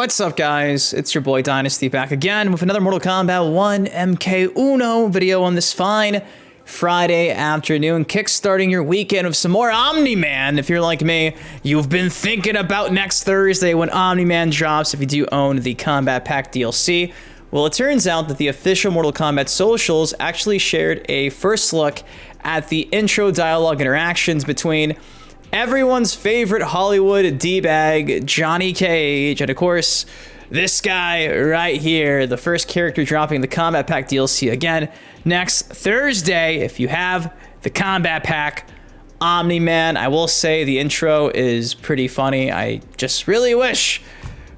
What's up, guys? It's your boy Dynasty back again with another Mortal Kombat 1 MK video on this fine Friday afternoon, kickstarting your weekend with some more Omni-Man. If you're like me, you've been thinking about next Thursday when Omni-Man drops if you do own the Combat Pack DLC. Well, it turns out that the official Mortal Kombat socials actually shared a first look at the intro dialogue interactions between everyone's favorite Hollywood D-bag, Johnny Cage, and of course, this guy right here, the first character dropping the Combat Pack DLC again next Thursday. If you have the Combat Pack, Omni-Man, I will say the intro is pretty funny. I just really wish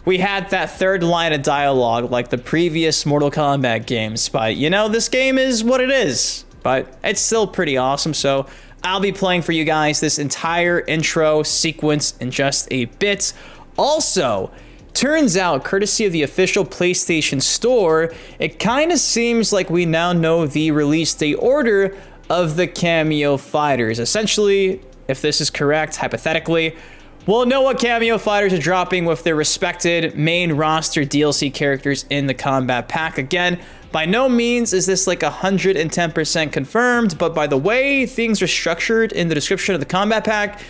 we had that third line of dialogue like the previous Mortal Kombat games, but you know, this game is what it is, but it's still pretty awesome. So I'll be playing for you guys this entire intro sequence in just a bit. Also, turns out, courtesy of the official PlayStation Store, it kind of seems like we now know the release date order of the Kameo fighters. Essentially, if this is correct, hypothetically, we'll know what Kameo fighters are dropping with their respected main roster DLC characters in the Combat Pack. Again, by no means is this like 110% confirmed, but by the way things are structured in the description of the Combat Pack,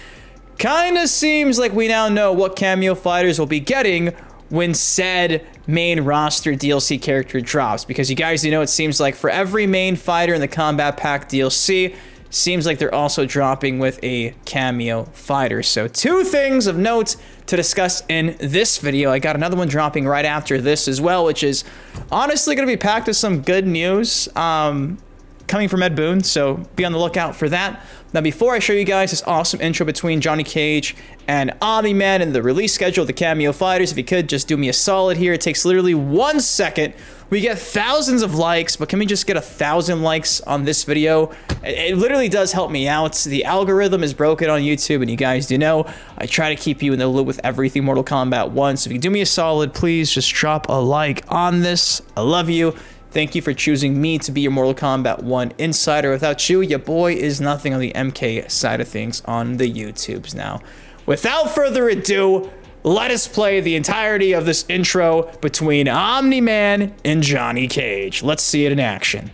kind of seems like we now know what Kameo fighters will be getting when said main roster DLC character drops. Because you guys, you know, it seems like for every main fighter in the Combat Pack DLC, seems like they're also dropping with a Kameo fighter. So two things of note to discuss in this video. I got another one dropping right after this as well, which is honestly going to be packed with some good news coming from Ed Boon, so be on the lookout for that. Now, before I show you guys this awesome intro between Johnny Cage and Omni-Man and the release schedule of the Kameo fighters, if you could just do me a solid here. It takes literally 1 second. We get thousands of likes, but can we just get 1,000 likes on this video? It literally does help me out. The algorithm is broken on YouTube, and you guys do know I try to keep you in the loop with everything Mortal Kombat 1. So if you do me a solid, please just drop a like on this. I love you. Thank you for choosing me to be your Mortal Kombat 1 insider. Without you, your boy is nothing on the MK side of things on the YouTubes. Now, without further ado, let us play the entirety of this intro between Omni-Man and Johnny Cage. Let's see it in action.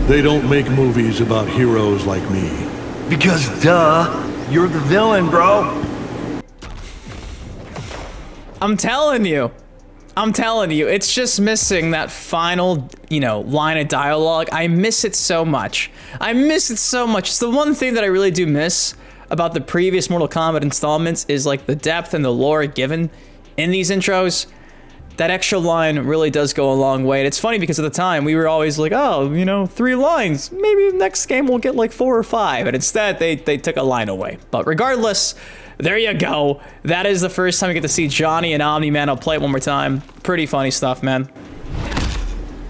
They don't make movies about heroes like me. Because, duh, you're the villain, bro. I'm telling you, it's just missing that final, you know, line of dialogue. I miss it so much. It's the one thing that I really do miss about the previous Mortal Kombat installments is like the depth and the lore given in these intros. That extra line really does go a long way. And it's funny because at the time we were always like, oh, you know, 3 lines. Maybe next game we'll get like 4 or 5. And instead they took a line away. But regardless, there you go. That is the first time we get to see Johnny and Omni-Man. I'll play it one more time. Pretty funny stuff, man.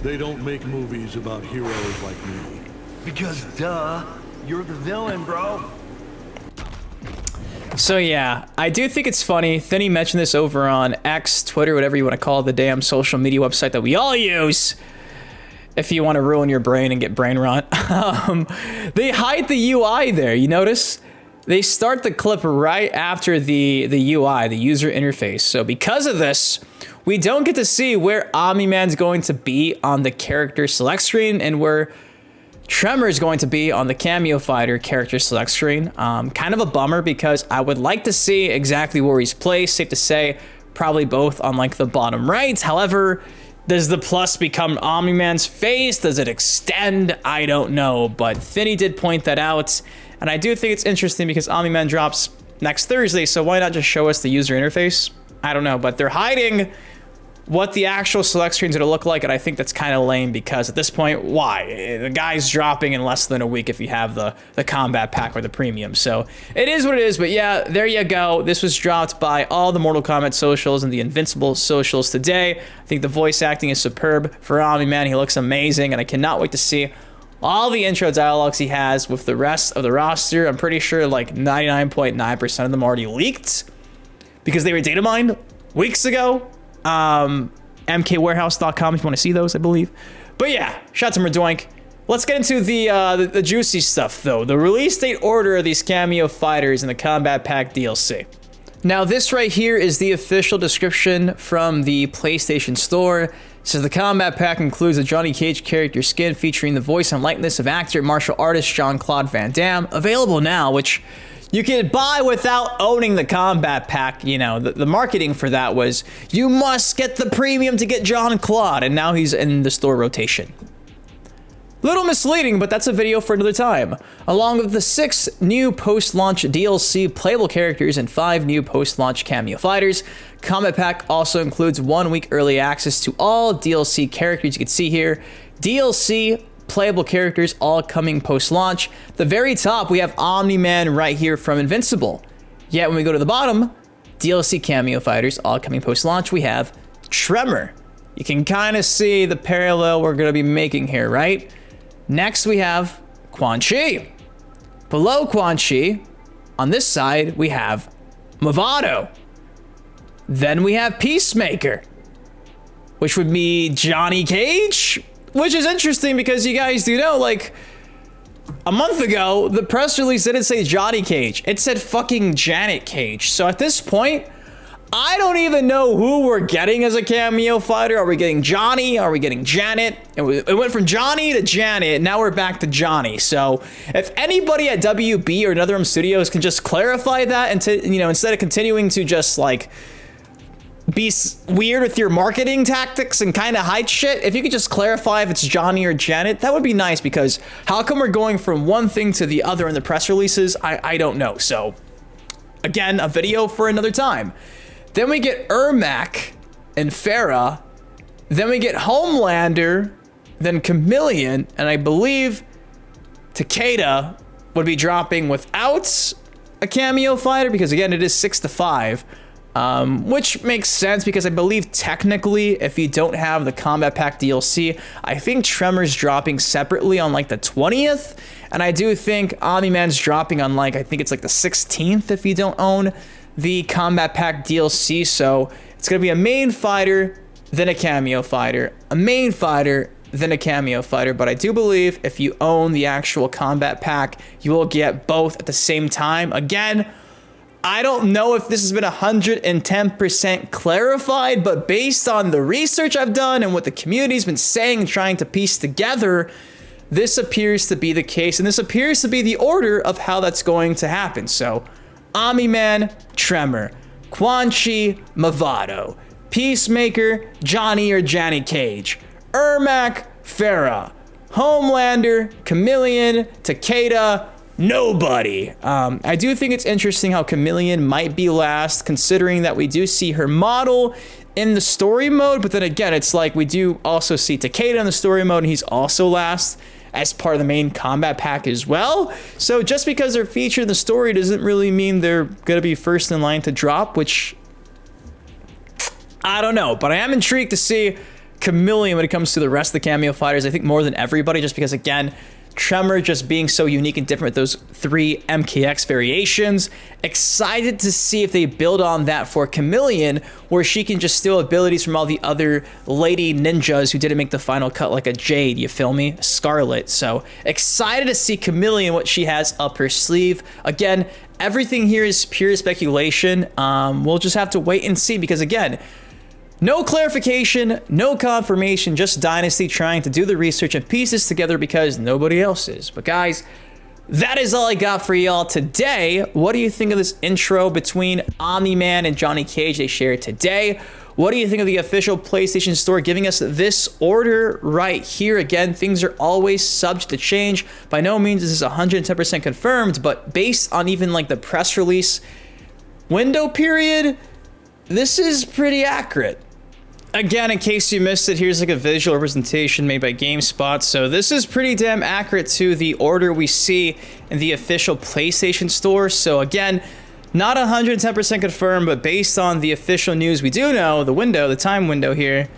They don't make movies about heroes like me. Because, duh, you're the villain, bro. So yeah, I do think it's funny. Thinny mentioned this over on X, Twitter, whatever you want to call it, the damn social media website that we all use if you want to ruin your brain and get brain rot. They hide the UI there, you notice? They start the clip right after the UI, the user interface. So because of this, we don't get to see where Omni-Man's going to be on the character select screen and where Tremor is going to be on the Kameo fighter character select screen. Kind of a bummer because I would like to see exactly where he's placed. Safe to say, probably both on like the bottom right. However, does the plus become Omni-Man's face? Does it extend? I don't know, but Thinny did point that out. And I do think it's interesting because Omni-Man drops next Thursday, so why not just show us the user interface? I don't know, but they're hiding what the actual select screen is going to look like, and I think that's kind of lame because at this point, why? The guy's dropping in less than a week if you have the Combat Pack or the Premium. So it is what it is, but yeah, there you go. This was dropped by all the Mortal Kombat socials and the Invincible socials today. I think the voice acting is superb for Omni-Man. He looks amazing, and I cannot wait to see all the intro dialogues he has with the rest of the roster. I'm pretty sure like 99.9% of them already leaked because they were data mined weeks ago. MKwarehouse.com if you want to see those, I believe. But yeah, shout out to Merdoink. Let's get into the juicy stuff, though. The release date order of these Kameo fighters in the Combat Pack DLC. Now, this right here is the official description from the PlayStation Store. It says the Combat Pack includes a Johnny Cage character skin featuring the voice and likeness of actor and martial artist Jean-Claude Van Damme. Available now, which you can buy without owning the Combat Pack. You know, the marketing for that was, you must get the premium to get Jean-Claude, and now he's in the store rotation. Little misleading, but that's a video for another time. Along with the 6 new post-launch DLC playable characters and 5 new post-launch Kameo fighters, Combat Pack also includes 1 week early access to all DLC characters. You can see here, DLC playable characters all coming post-launch. The very top, we have Omni-Man right here from Invincible. Yet when we go to the bottom, DLC Kameo fighters all coming post-launch, we have Tremor. You can kind of see the parallel we're going to be making here, right? Next, we have Quan Chi. Below Quan Chi, on this side, we have Movado. Then we have Peacemaker, which would be Johnny Cage, which is interesting because you guys do know, like, a month ago, the press release didn't say Johnny Cage. It said fucking Janet Cage. So at this point, I don't even know who we're getting as a Kameo fighter. Are we getting Johnny? Are we getting Janet? It went from Johnny to Janet, and now we're back to Johnny. So if anybody at WB or NetherRealm Studios can just clarify that, and you know, instead of continuing to just like be weird with your marketing tactics and kind of hide shit, if you could just clarify if it's Johnny or Janet, that would be nice, because how come we're going from one thing to the other in the press releases? I don't know. So again, a video for another time. Then we get Ermac and Farah. Then we get Homelander, then Chameleon, and I believe Takeda would be dropping without a Kameo fighter, because again, it is 6 to 5, which makes sense because I believe technically if you don't have the Combat Pack DLC, I think Tremor's dropping separately on like the 20th, and I do think Omni-Man's dropping on like, I think it's like the 16th if you don't own the Combat Pack DLC. So it's gonna be a main fighter, then a Kameo fighter, a main fighter, then a Kameo fighter. But I do believe if you own the actual Combat Pack, you will get both at the same time. Again, I don't know if this has been 110% clarified, but based on the research I've done and what the community's been saying and trying to piece together, this appears to be the case, and this appears to be the order of how that's going to happen. So Omni-Man, Tremor, Quan Chi, Movado, Peacemaker, Johnny or Johnny Cage, Ermac, Farah, Homelander, Chameleon, Takeda, nobody. I do think it's interesting how Chameleon might be last, considering that we do see her model in the story mode, but then again, it's like we do also see Takeda in the story mode, and he's also last as part of the main Combat Pack as well. So just because they're featured in the story doesn't really mean they're gonna be first in line to drop, which I don't know, but I am intrigued to see Chameleon when it comes to the rest of the Kameo fighters. I think more than everybody, just because again, Tremor just being so unique and different with those 3 MKX variations. Excited to see if they build on that for Chameleon, where she can just steal abilities from all the other lady ninjas who didn't make the final cut, like a Jade, you feel me? Scarlet. So excited to see Chameleon, what she has up her sleeve. Again, everything here is pure speculation. We'll just have to wait and see, because again, no clarification, no confirmation, just Dynasty trying to do the research and piece this together because nobody else is. But guys, that is all I got for y'all today. What do you think of this intro between Omni-Man and Johnny Cage they shared today? What do you think of the official PlayStation Store giving us this order right here? Again, things are always subject to change. By no means is this 110% confirmed, but based on even like the press release window period, this is pretty accurate. Again, in case you missed it, here's like a visual representation made by GameSpot. So this is pretty damn accurate to the order we see in the official PlayStation Store. So again, not 110% confirmed, but based on the official news we do know, the time window here,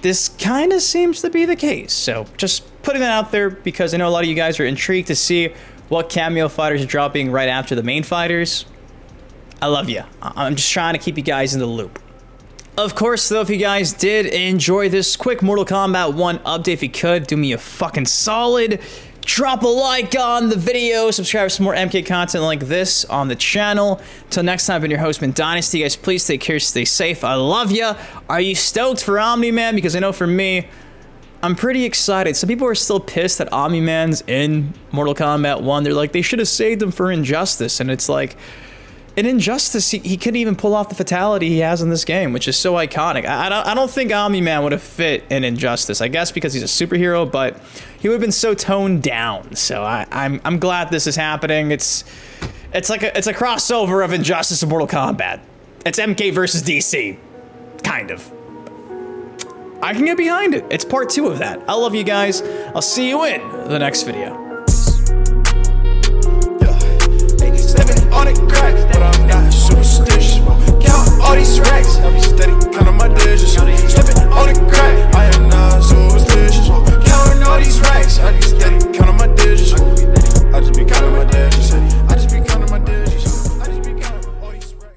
this kind of seems to be the case. So just putting that out there because I know a lot of you guys are intrigued to see what Kameo fighters are dropping right after the main fighters. I love you. I'm just trying to keep you guys in the loop. Of course, though, if you guys did enjoy this quick Mortal Kombat 1 update, if you could, do me a fucking solid. Drop a like on the video, subscribe for some more MK content like this on the channel. Till next time, I've been your host, Mint Dynasty. Guys, please take care, stay safe. I love ya. Are you stoked for Omni-Man? Because I know for me, I'm pretty excited. Some people are still pissed that Omni-Man's in Mortal Kombat 1. They're like, they should have saved him for Injustice. And it's like, in Injustice, he couldn't even pull off the fatality he has in this game, which is so iconic. I don't think Omni-Man would have fit in Injustice. I guess because he's a superhero, but he would have been so toned down. So I'm glad this is happening. It's a crossover of Injustice and Mortal Kombat. It's MK versus DC, kind of. I can get behind it. It's part 2 of that. I love you guys. I'll see you in the next video. On it crack, but I'm not superstitious. Count all these racks, I be steady, counting my digits. Slipping on the crack, I am not